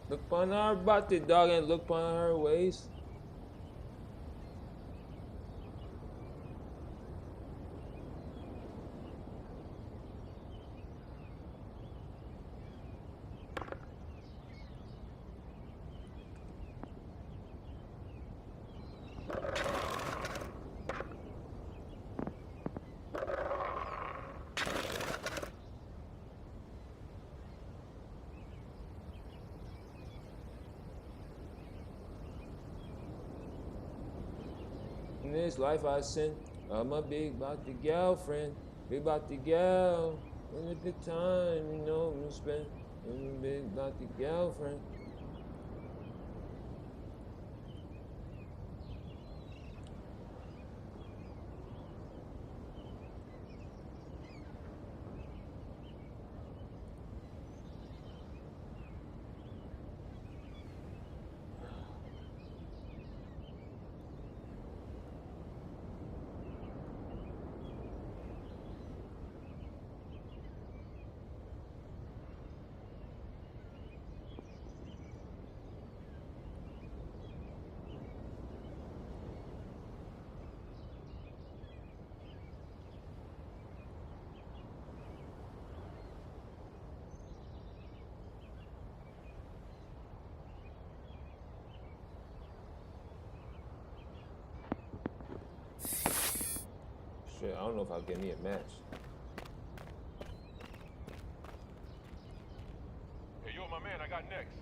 Look upon her body, dog, and look upon her waist. In this life I sin, I'm a big body girlfriend, big body gal. And at the time, you know, I'm spend, I'm a big body girlfriend. Shit, I don't know if I'll get me a match. Hey, yo, my man, I got next.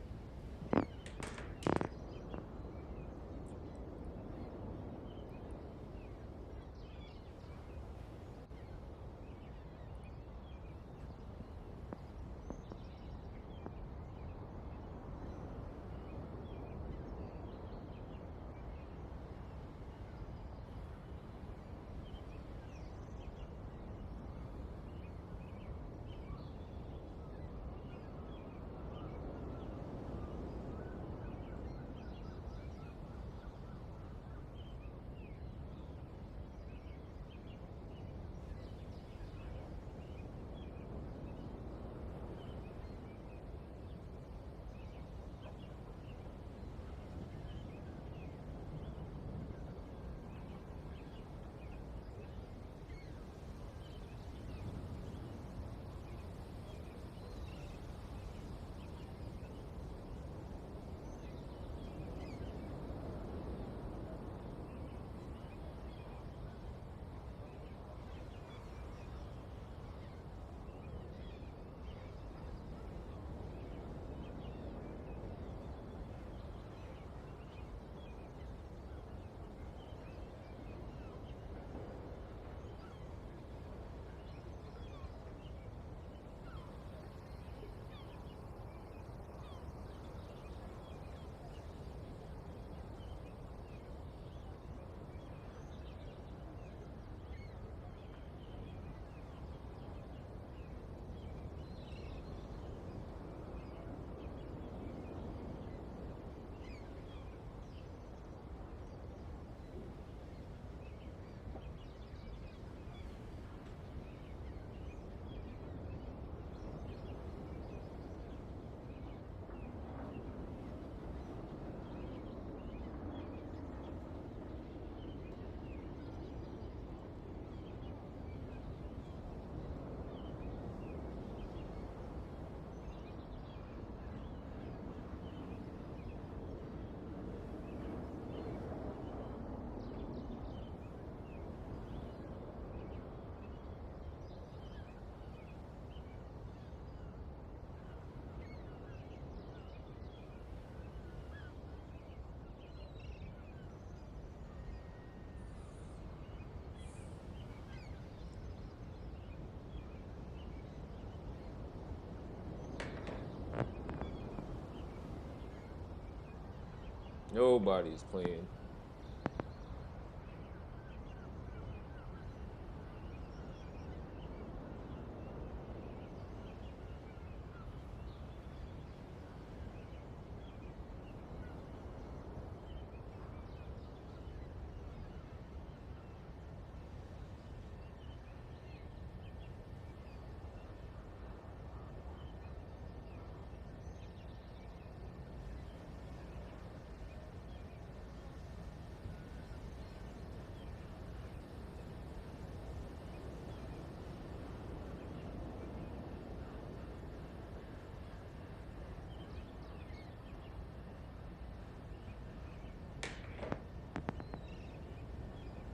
Nobody's playing.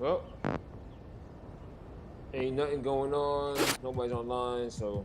Well, ain't nothing going on. Nobody's online, so.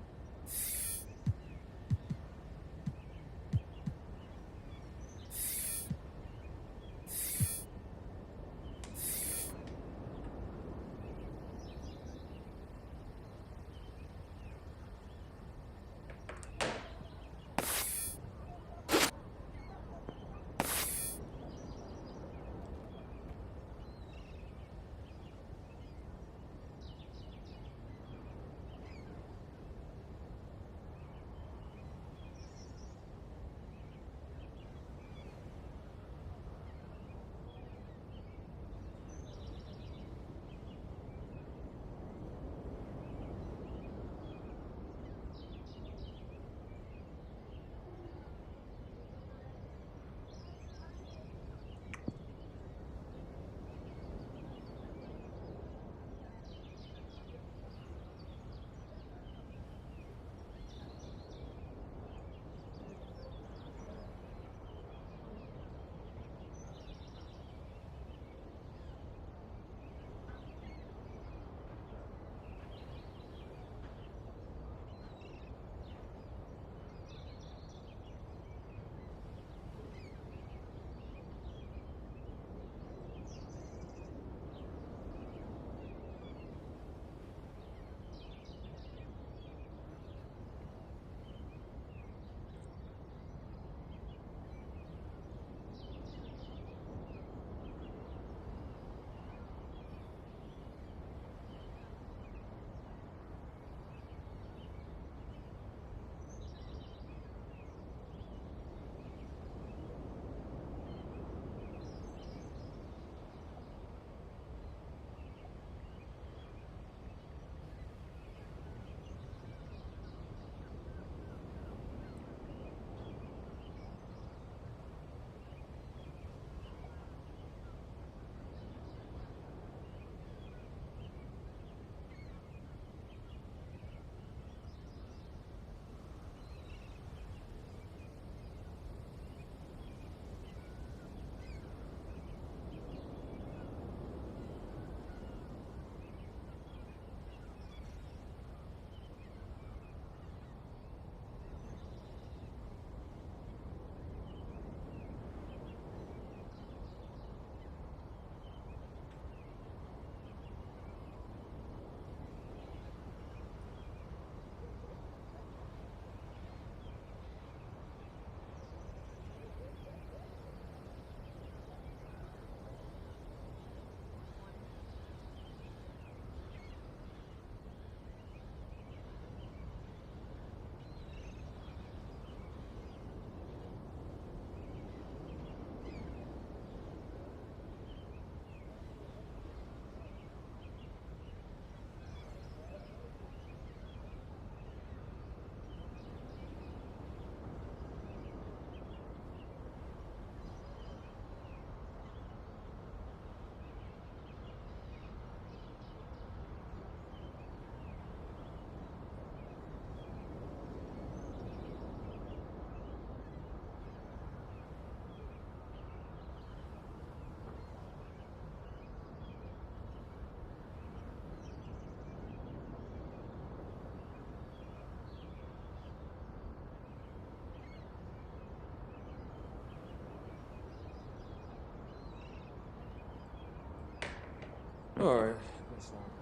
All right. That's all.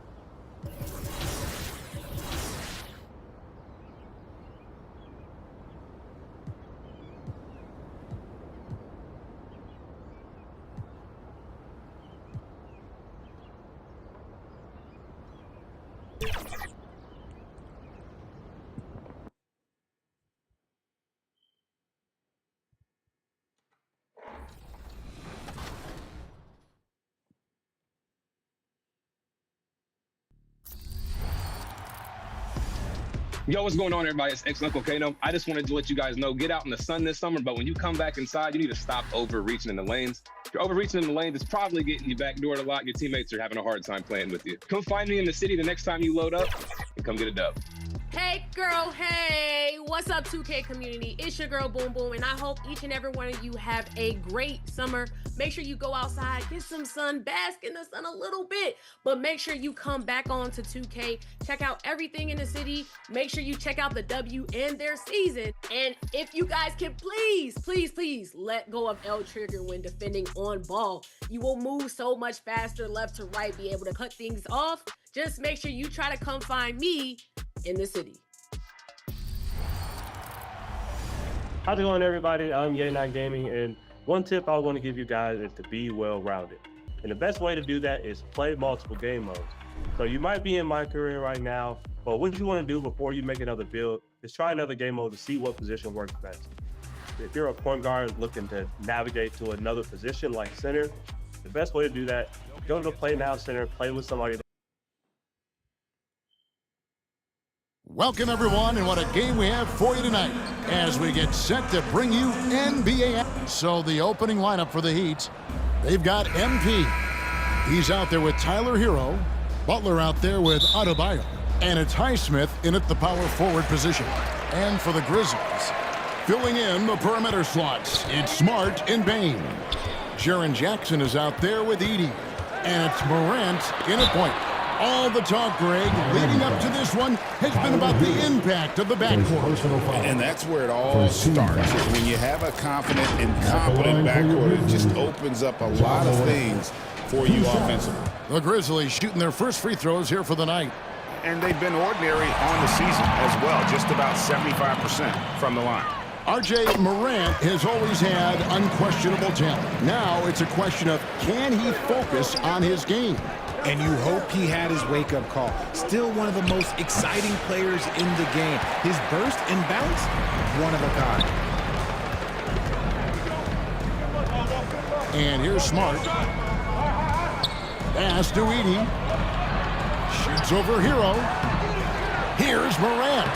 Yo, what's going on, everybody? It's Ex-Uncle Kano. I just wanted to let you guys know, get out in the sun this summer, but when you come back inside, you need to stop overreaching in the lanes. If you're overreaching in the lanes, it's probably getting you backdoored a lot. Your teammates are having a hard time playing with you. Come find me in the city the next time you load up and come get a dub. Hey girl, hey, what's up 2K community? It's your girl Boom Boom, and I hope each and every one of you have a great summer. Make sure you go outside, get some sun, bask in the sun a little bit, but make sure you come back on to 2K, check out everything in the city, make sure you check out the W and their season, and if you guys can please let go of L trigger when defending on ball. You will move so much faster left to right, be able to cut things off. Just make sure you try to come find me in the city. How's it going, everybody? I'm Ye9 Gaming, and one tip I want to give you guys is to be well-rounded. And the best way to do that is play multiple game modes. So you might be in my career right now, but what you want to do before you make another build is try another game mode to see what position works best. If you're a point guard looking to navigate to another position like center, the best way to do that, go to the Play Now Center, play with somebody. Welcome, everyone, and what a game we have for you tonight as we get set to bring you NBA. So the opening lineup for the Heat, they've got MP. He's out there with Tyler Hero, Butler out there with Adebayo, and it's Highsmith in at the power forward position. And for the Grizzlies, filling in the perimeter slots, it's Smart and Bane. Jaren Jackson is out there with Edey, and it's Morant in at point. All the talk, Greg, leading up to this one has been about the impact of the backcourt. And that's where it all starts. When you have a confident and competent backcourt, it just opens up a lot of things for you offensively. The Grizzlies shooting their first free throws here for the night. And they've been ordinary on the season as well, just about 75% from the line. RJ Morant has always had unquestionable talent. Now it's a question of, can he focus on his game? And you hope he had his wake-up call. Still one of the most exciting players in the game. His burst and bounce, one of a kind. And here's Smart. Pass to Edey. Shoots over Hero. Here's Morant.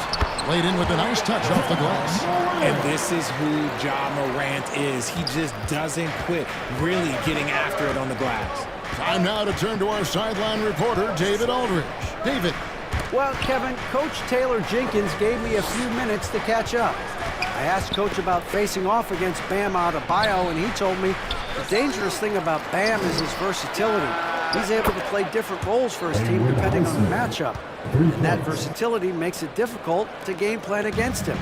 Laid in with a nice touch off the glass. And this is who Ja Morant is. He just doesn't quit, really getting after it on the glass. Time now to turn to our sideline reporter, David Aldridge. David. Well, Kevin, Coach Taylor Jenkins gave me a few minutes to catch up. I asked Coach about facing off against Bam Adebayo, and he told me the dangerous thing about Bam is his versatility. He's able to play different roles for his team depending on the matchup. And that versatility makes it difficult to game plan against him.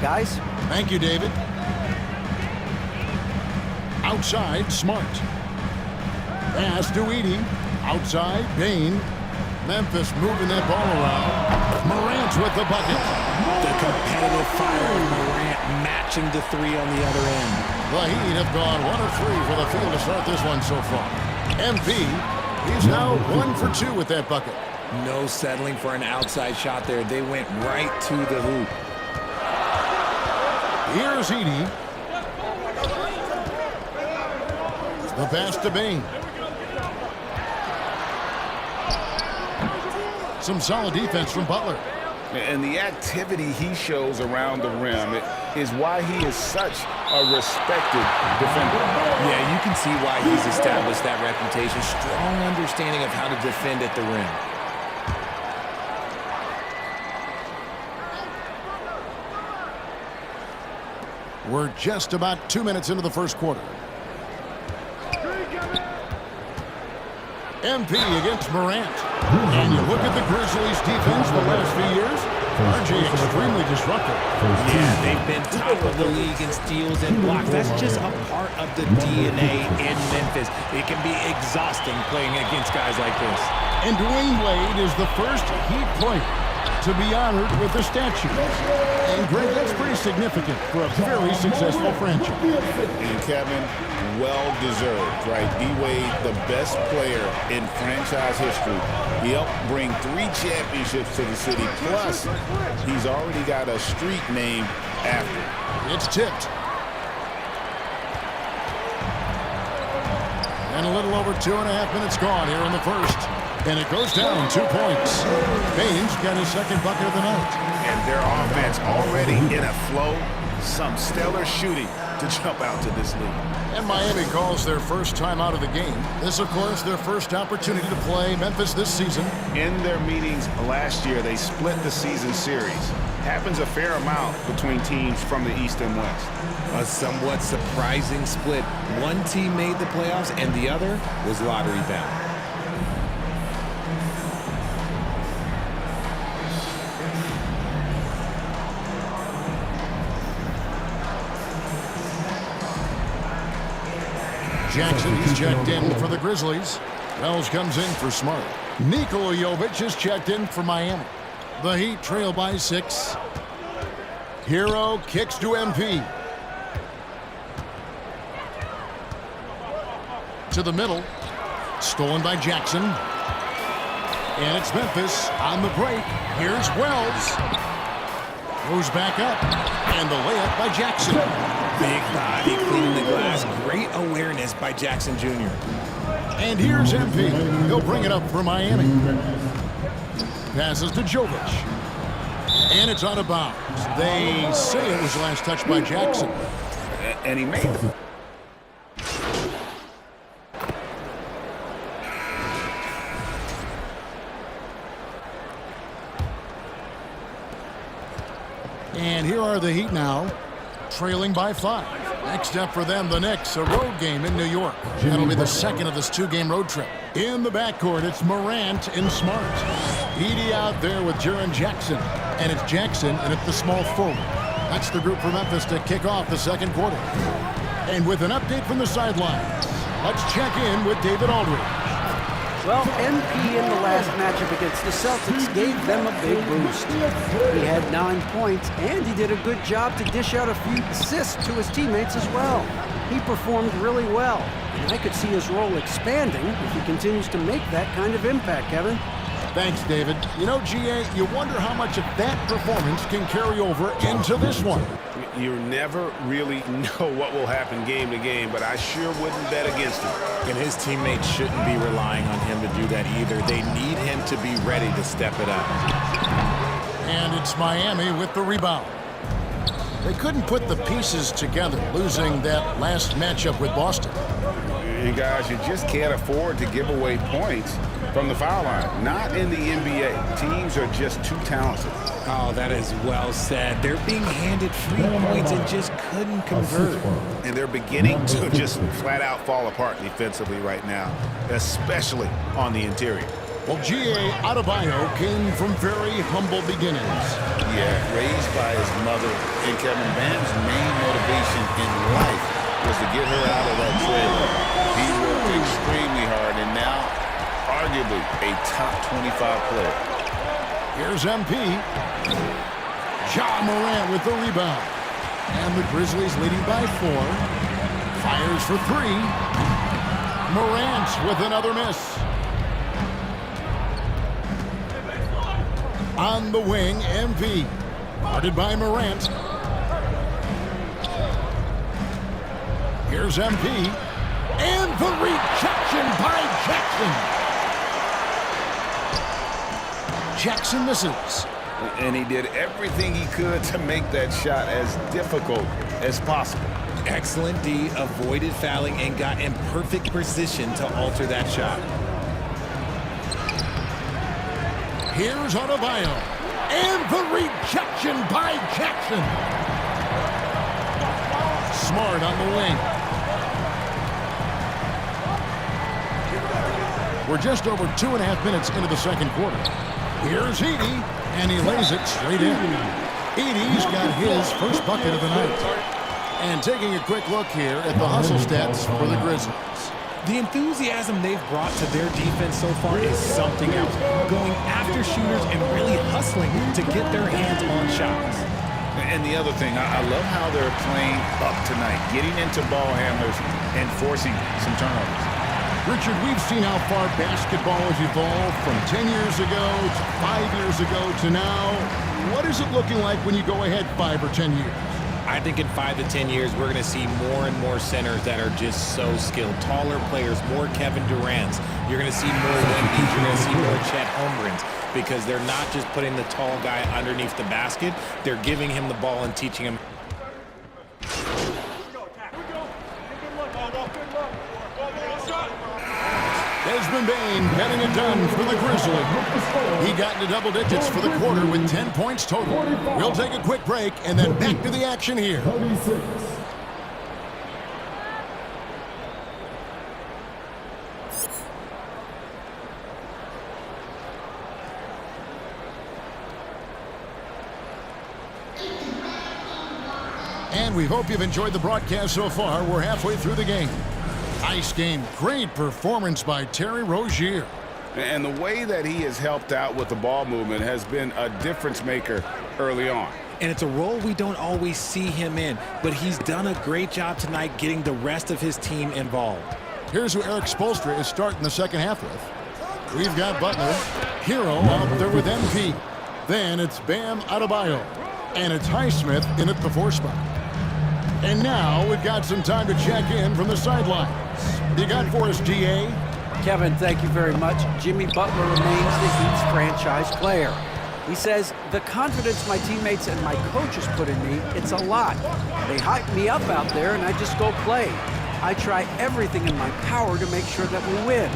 Guys? Thank you, David. Outside, Smart. Pass to Edey. Outside, Bane. Memphis moving that ball around. Morant's with the bucket. The competitive fire of Morant matching the three on the other end. The Heat have gone 1 of 3 for the field to start this one so far. MP, he's now 1 for 2 with that bucket. No settling for an outside shot there. They went right to the hoop. Here's Edey. The pass to Bane. Some solid defense from Butler. And the activity he shows around the rim is why he is such a respected defender. Yeah, you can see why he's established that reputation. Strong understanding of how to defend at the rim. We're just about 2 minutes into the first quarter. MP against Morant. And you look at the Grizzlies' defense the last few years, RJ extremely disruptive. Yeah, they've been top of the league in steals and blocks. That's just a part of the DNA in Memphis. It can be exhausting playing against guys like this. And Dwayne Wade is the first Heat player to be honored with a statue. And Greg, that's pretty significant for a very successful franchise. And Kevin, well-deserved, right? D-Wade, the best player in franchise history. He helped bring 3 championships to the city. Plus, he's already got a street named after him. It's tipped. And a little over 2.5 minutes gone here in the first. And it goes down 2 points. Bane's got his second bucket of the night. And their offense already in a flow. Some stellar shooting to jump out to this league. And Miami calls their first time out of the game. This, of course, their first opportunity to play Memphis this season. In their meetings last year, they split the season series. Happens a fair amount between teams from the East and West. A somewhat surprising split. One team made the playoffs and the other was lottery bound. Jackson, he's checked in for the Grizzlies. Wells comes in for Smart. Nikola Jovic is checked in for Miami. The Heat trail by 6. Hero kicks to MP. To the middle. Stolen by Jackson. And it's Memphis on the break. Here's Wells. Goes back up. And the layup by Jackson. Big body cleaning the glass. Great awareness by Jackson Jr. And here's MP. He'll bring it up for Miami. Passes to Jovic. And it's out of bounds. They say it was last touched by Jackson. And he made the... And here are the Heat now, trailing by 5. Next up for them, the Knicks, a road game in New York. That'll be the second of this 2-game road trip. In the backcourt, it's Morant and Smart. Edey out there with Jaren Jackson. And it's Jackson and it's the small forward. That's the group for Memphis to kick off the second quarter. And with an update from the sidelines, let's check in with David Aldridge. Well, MP in the last matchup against the Celtics gave them a big boost. He had 9 points, and he did a good job to dish out a few assists to his teammates as well. He performed really well, and I could see his role expanding if he continues to make that kind of impact, Kevin. Thanks, David. You know, GA, you wonder how much of that performance can carry over into this one. You never really know what will happen game to game, but I sure wouldn't bet against him. And his teammates shouldn't be relying on him to do that either. They need him to be ready to step it up. And it's Miami with the rebound. They couldn't put the pieces together, losing that last matchup with Boston. You guys, you just can't afford to give away points from the foul line. Not in the NBA. Teams are just too talented. Oh, that is well said. They're being handed free points and just couldn't convert. And they're beginning to just flat out fall apart defensively right now, especially on the interior. Well, G.A. Adebayo came from very humble beginnings. Yeah, raised by his mother. And Kevin, Bam's main motivation in life was to get her out of that trailer. He worked extremely hard and now arguably a top 25 player. Here's MP. Ja Morant with the rebound. And the Grizzlies leading by 4. Fires for 3. Morant with another miss. On the wing, MP. Guarded by Morant. Here's MP. And the rejection by Jackson. Jackson misses. And he did everything he could to make that shot as difficult as possible. Excellent D, avoided fouling and got in perfect position to alter that shot. Here's Adebayo. And the rejection by Jackson. Smart on the wing. We're just over 2.5 minutes into the second quarter. Here's Edey, and he lays it straight in. Edey's got his first bucket of the night. And taking a quick look here at the hustle stats for the Grizzlies. The enthusiasm they've brought to their defense so far is something else. Going after shooters and really hustling to get their hands on shots. And the other thing, I love how they're playing up tonight, getting into ball handlers and forcing some turnovers. Richard, we've seen how far basketball has evolved from 10 years ago to 5 years ago to now. What is it looking like when you go ahead 5 or 10 years? I think in 5 to 10 years, we're going to see more and more centers that are just so skilled. Taller players, more Kevin Durant's. You're going to see more Wemby's. You're going to see more Chet Holmgren's because they're not just putting the tall guy underneath the basket. They're giving him the ball and teaching him. Desmond Bain getting it done for the Grizzlies. He got into double digits for the quarter with 10 points total. We'll take a quick break and then back to the action here. And we hope you've enjoyed the broadcast so far. We're halfway through the game. Nice game. Great performance by Terry Rozier. And the way that he has helped out with the ball movement has been a difference maker early on. And it's a role we don't always see him in, but he's done a great job tonight getting the rest of his team involved. Here's who Eric Spoelstra is starting the second half with. We've got Butler, Hero out there with MP. Then it's Bam Adebayo. And it's Highsmith in at the 4 spot. And now we've got some time to check in from the sidelines. What do you got for us, GA? Kevin, thank you very much. Jimmy Butler remains the Heat's franchise player. He says, the confidence my teammates and my coaches put in me, it's a lot. They hype me up out there and I just go play. I try everything in my power to make sure that we win.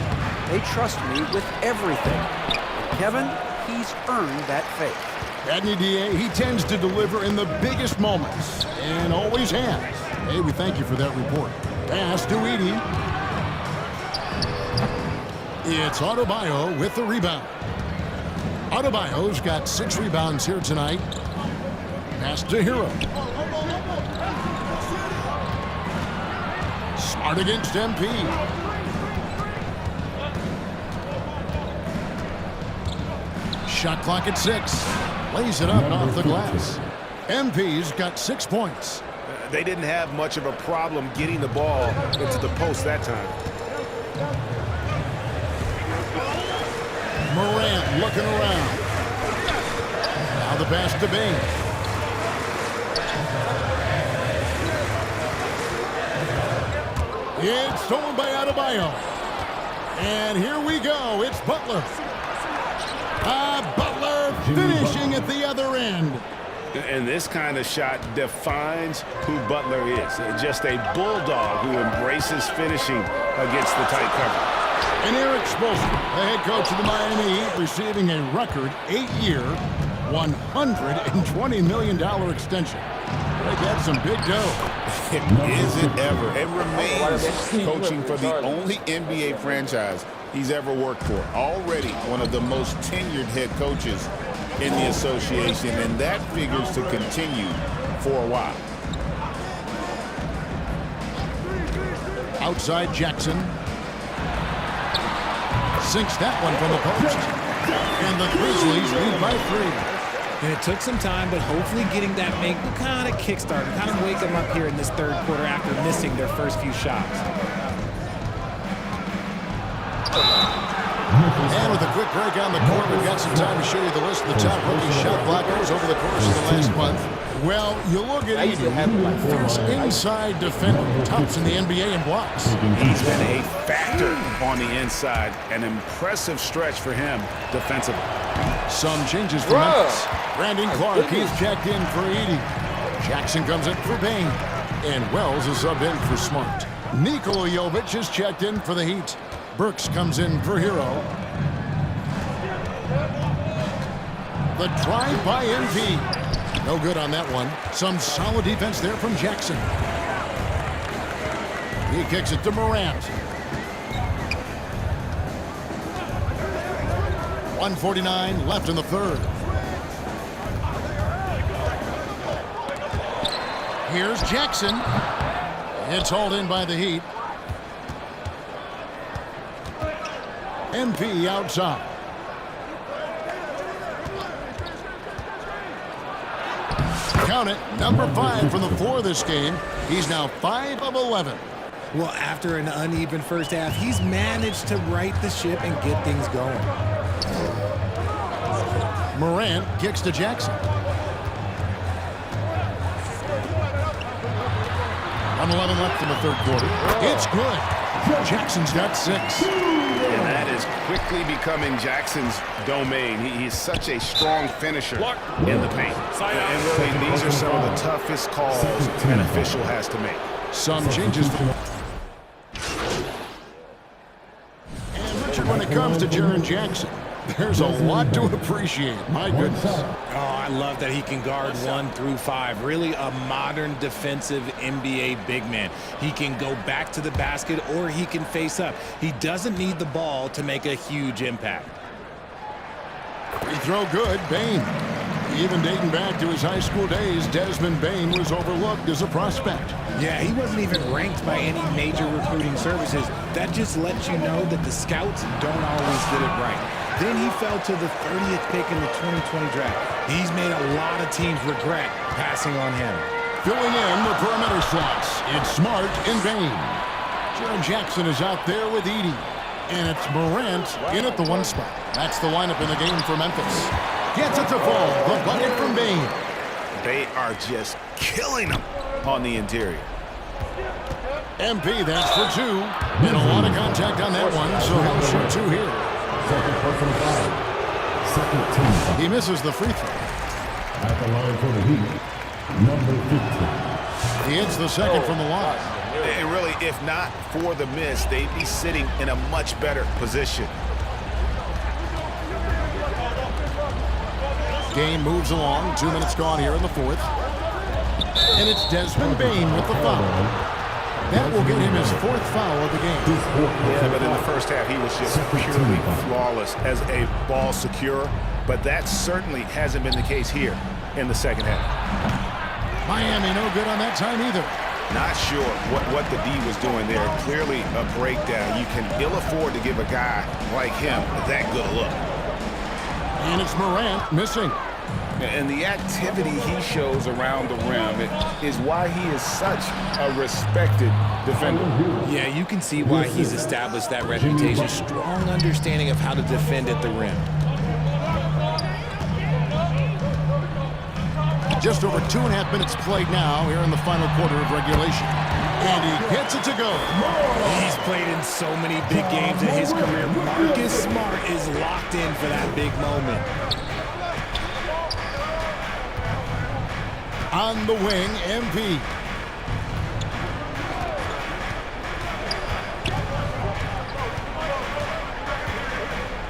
They trust me with everything. And Kevin, he's earned that faith. Adney DA, he tends to deliver in the biggest moments, and always has. Hey, we thank you for that report. Pass to Edey. It's Adebayo with the rebound. Adebayo's got 6 rebounds here tonight. Pass to Hero. Smart against MP. Shot clock at 6. Lays it up and off the glass. MP's got 6 points. They didn't have much of a problem getting the ball into the post that time. Morant looking around. Now the pass to Bain. It's stolen by Adebayo. And here we go. It's Butler. Butler finishing at the other end. And this kind of shot defines who Butler is. Just a bulldog who embraces finishing against the tight cover. And Eric Spoelstra, the head coach of the Miami Heat, receiving a record 8-year, $120 million extension. They got some big dough. Is it ever? And remains coaching for the only NBA franchise he's ever worked for. Already one of the most tenured head coaches in the association, and that figures to continue for a while. Outside Jackson. Sinks that one from the post. And the Grizzlies lead by 3. And it took some time, but hopefully getting that kind of kickstart, kind of wake them up here in this third quarter after missing their first few shots. And with a quick break on the court, we've got some time to show you the list of the top rookie shot blockers over the course of the last month. Well, you look at Edey, fierce inside defender, tops in the NBA in blocks. He's been a factor on the inside. An impressive stretch for him defensively. Some changes for Memphis. Brandon Clark, he's checked in for Edey. Jackson comes in for Bain. And Wells is subbed in for Smart. Nikola Jovic is checked in for the Heat. Burks comes in for Hero. The drive by MP. No good on that one. Some solid defense there from Jackson. He kicks it to Morant. 1:49 left in the third. Here's Jackson. It's hauled in by the Heat. MP outside. Count it, number 5 from the floor this game. He's now 5 of 11. Well, after an uneven first half, he's managed to right the ship and get things going. Morant kicks to Jackson. 1:11 left in the third quarter. It's good. Jackson's got 6. And that is quickly becoming Jackson's domain. He's such a strong finisher in the paint. And really, these are some of the toughest calls an official has to make. Some changes. And when it comes to Jaren Jackson, there's a lot to appreciate. My goodness. Oh, I love that he can guard 1 through 5. Really a modern defensive NBA big man. He can go back to the basket or he can face up. He doesn't need the ball to make a huge impact. Free throw good, Bane. Even dating back to his high school days, Desmond Bane was overlooked as a prospect. Yeah, he wasn't even ranked by any major recruiting services. That just lets you know that the scouts don't always get it right. Then he fell to the 30th pick in the 2020 draft. He's made a lot of teams regret passing on him. Filling in the perimeter slots, it's Smart and Bane. Jaren Jackson is out there with Edey. And it's Morant in at the 1 spot. That's the lineup in the game for Memphis. Gets it to fall. The bucket from Bane. They are just killing them on the interior. MP, that's for 2. And a lot of contact on that one, so he'll shoot 2 here. He misses the free throw. At the line for the Heat, number 15. He hits the second from the line. And really, if not for the miss, they'd be sitting in a much better position. Game moves along. 2 minutes gone here in the 4th. And it's Desmond Bane with the foul. That will get him his 4th foul of the game. Yeah, but in the first half, he was just purely flawless as a ball securer. But that certainly hasn't been the case here in the second half. Miami no good on that time either. Not sure what the D was doing there. Clearly a breakdown. You can ill afford to give a guy like him that good a look. And it's Morant missing. And the activity he shows around the rim is why he is such a respected defender. Yeah, you can see why he's established that reputation. Strong understanding of how to defend at the rim. Just over 2.5 minutes played now here in the final quarter of regulation. And he gets it to go. He's played in so many big games in his career. Marcus Smart is locked in for that big moment. On the wing, MP.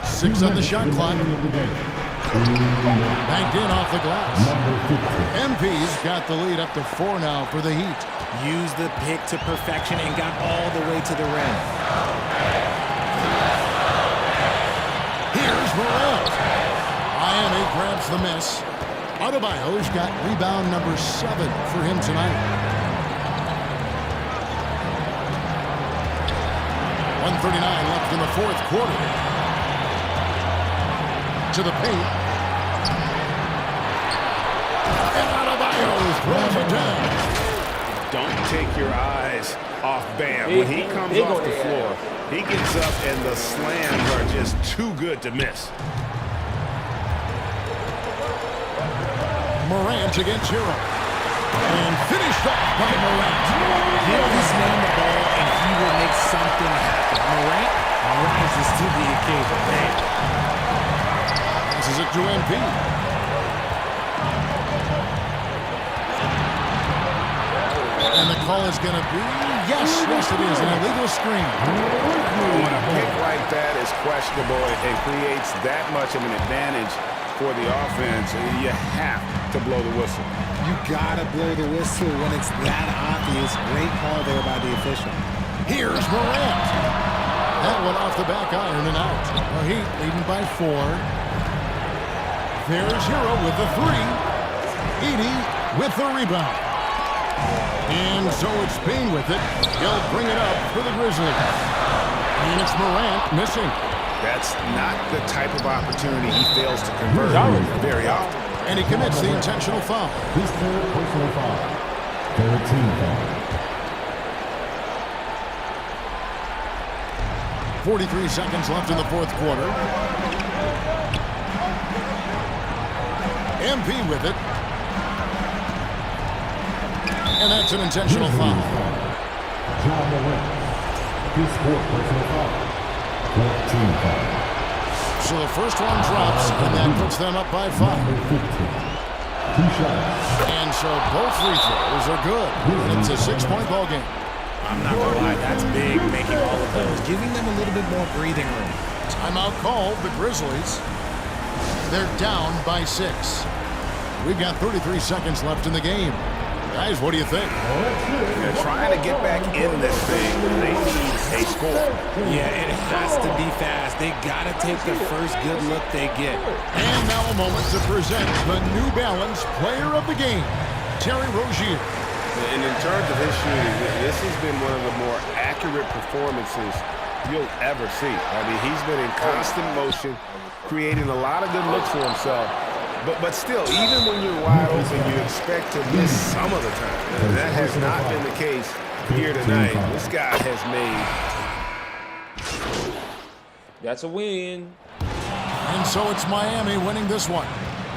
Six on the shot clock. Banked in off the glass. MP's got the lead up to 4 now for the Heat. Used the pick to perfection and got all the way to the rim. Here's Morant. Miami grabs the miss. Adebayo's got rebound number 7 for him tonight. 1:39 left in the 4th quarter. To the paint. And Adebayo throws it down. Don't take your eyes off Bam. When he comes off the floor, he gets up and the slams are just too good to miss. Morant against Hero. And finished off by Morant. Give this man the ball and he will make something happen. Morant rises to the occasion. Man. This is it to MP. And the call is going to be, yes, it is, an illegal screen. When a pick like that is questionable and creates that much of an advantage for the offense, you have to blow the whistle. You gotta blow the whistle when it's that obvious. Great call there by the official. Here's Morant. That one off the back iron and out. The Heat leading by 4. There's Hero with the 3. Edey with the rebound. And so it's Bane with it. He'll bring it up for the Grizzlies. And it's Morant missing. That's not the type of opportunity he fails to convert very often. And he commits the intentional foul. His third personal foul. 13 foul. 43 seconds left in the 4th quarter. MP with it. And that's an intentional foul. John Morant. His fourth personal foul. 14 foul. So the first one drops, and that puts them up by 5. 15. 2 shots. And so both free throws are good. It's a 6-point ball game. I'm not gonna lie, that's big, making all of those, giving them a little bit more breathing room. Timeout called, the Grizzlies. They're down by 6. We've got 33 seconds left in the game. Guys, what do you think? They're trying to get back in this thing. They need a score. Yeah, it has to be fast. They got to take the first good look they get. And now a moment to present the New Balance Player of the Game, Terry Rozier. And in terms of his shooting, this has been one of the more accurate performances you'll ever see. I mean, he's been in constant motion, creating a lot of good looks for himself. But still, even when you're wide open, you expect to miss some of the time. And that has not been the case here tonight. This guy has made. That's a win. And so it's Miami winning this one.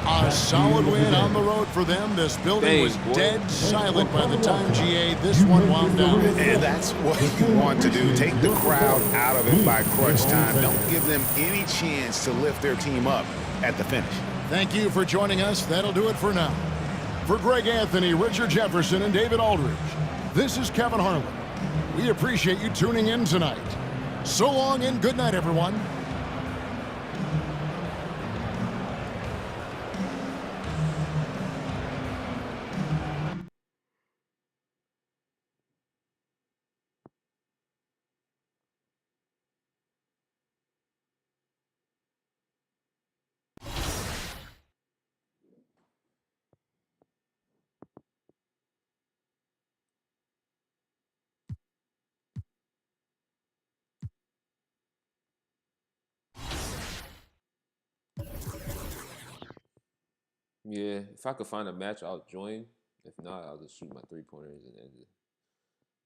A solid win on the road for them. This building was dead silent by the time, GA, this one wound down. And that's what you want to do. Take the crowd out of it by crunch time. Don't give them any chance to lift their team up at the finish. Thank you for joining us. That'll do it for now. For Greg Anthony, Richard Jefferson, and David Aldridge, this is Kevin Harlan. We appreciate you tuning in tonight. So long and good night, everyone. Yeah, if I could find a match, I'll join. If not, I'll just shoot my 3-pointers and end it.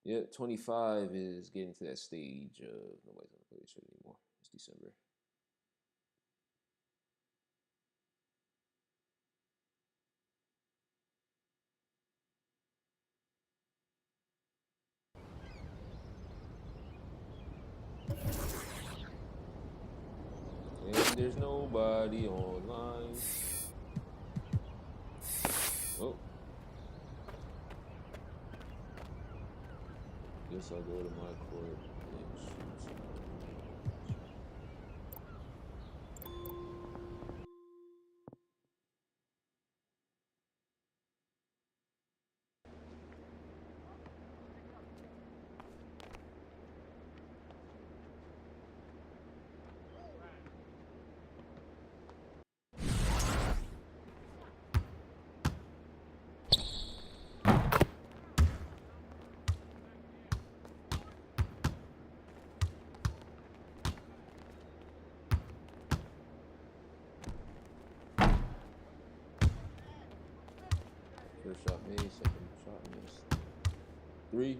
Yeah, 25 is getting to that stage of nobody's gonna play this shit anymore. It's December. And there's nobody online. Oh. Guess I'll go to my court and shoot some. First shot made, second shot missed. 3.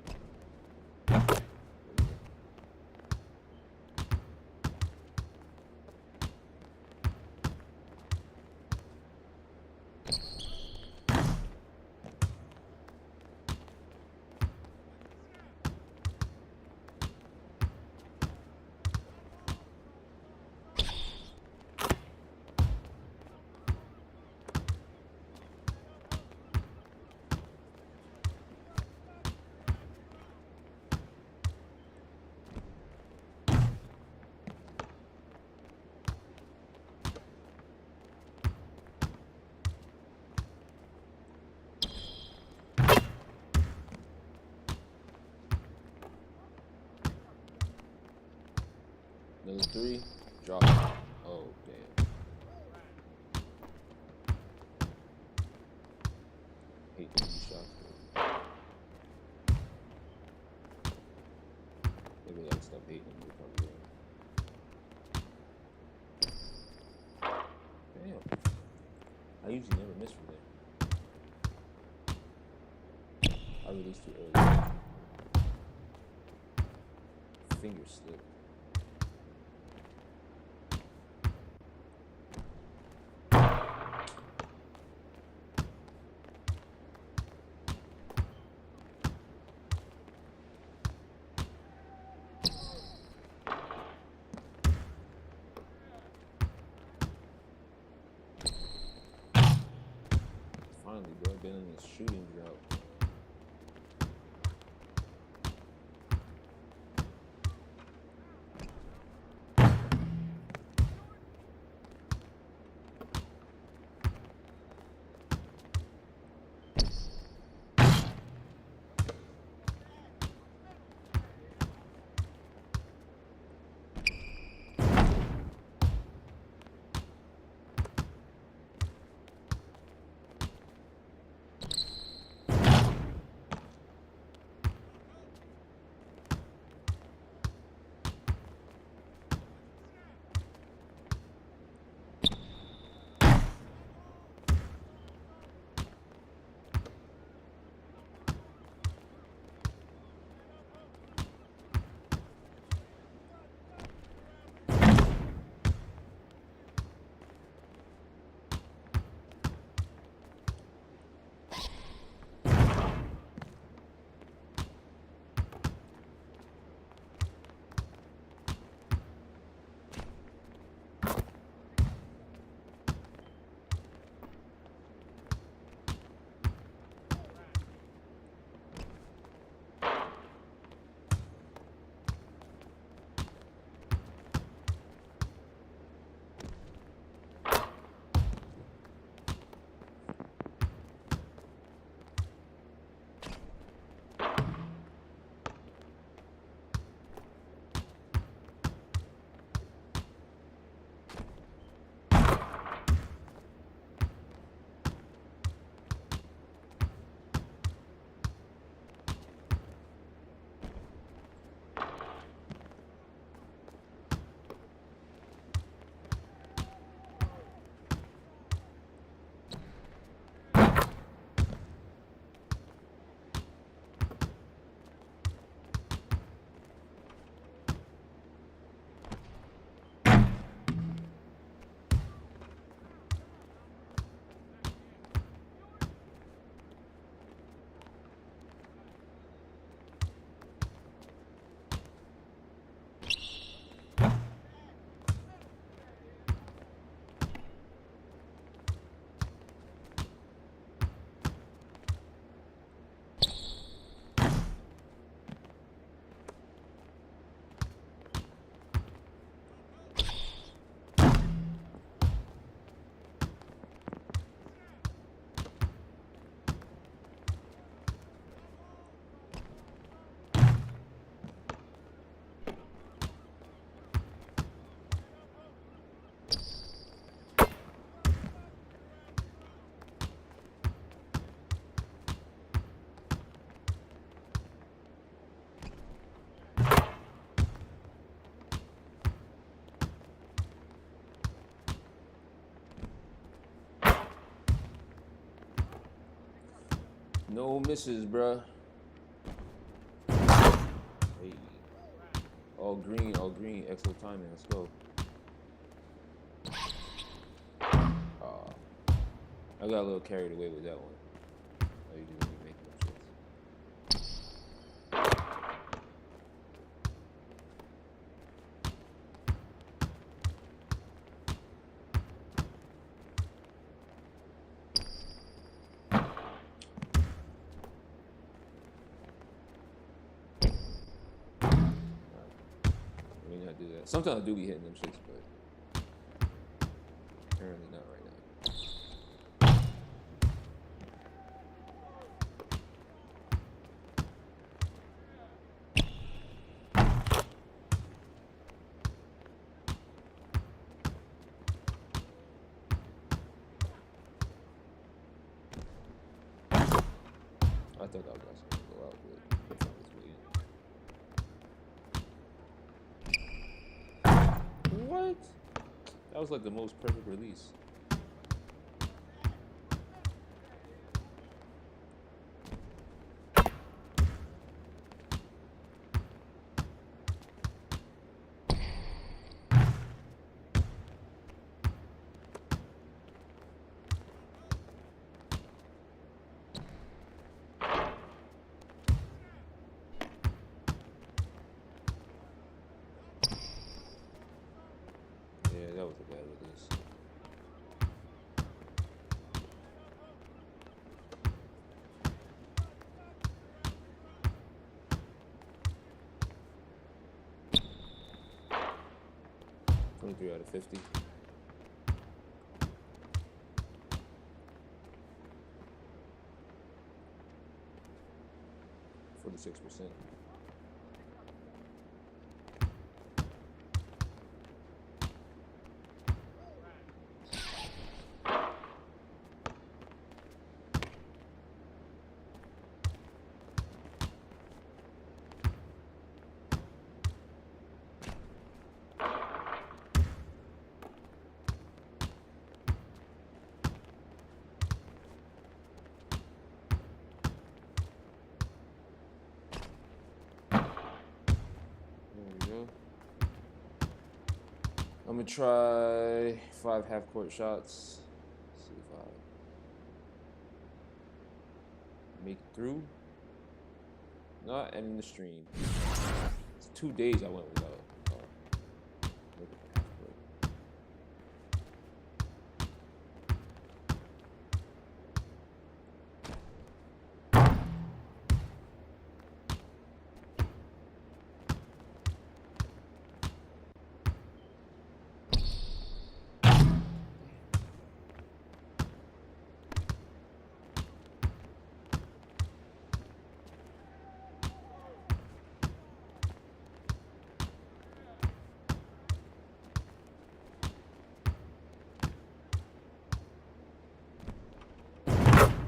Another 3. Drop it. Oh, damn. Hate the shots. Maybe I gotta stop hating them. Damn. I usually never miss from there. I released too early. Finger slip. Finally, bro, I've been in this shooting drought. No misses, bruh. Hey. All green, all green. Excellent timing. Let's go. I got a little carried away with that one. Oh, you didn't even make no shit. I mean, I do that. Sometimes I do be hitting them shits, but apparently not right now. I thought that was actually gonna go out, but I thought it was waiting. What? That was like the most perfect release. Yeah, that was a bad release. $23 out of $50. $46%. I'm gonna try 5 half-court shots. See if I make it through. Not ending the stream. It's 2 days I went without. Make it half-court.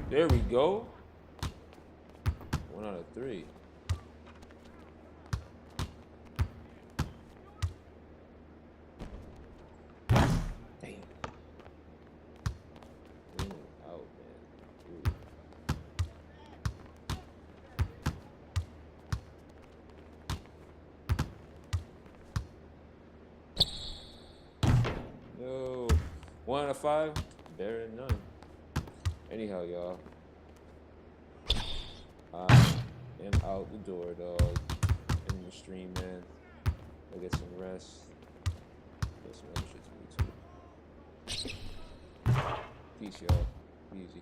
There we go. 1 out of 3. Damn. In and out, man. Ooh. No. 1 out of 5. Better than none. Anyhow, y'all, I am out the door, dog. In the stream, man. I'll get some rest. Get some other shit to do, too. Peace, y'all. Easy.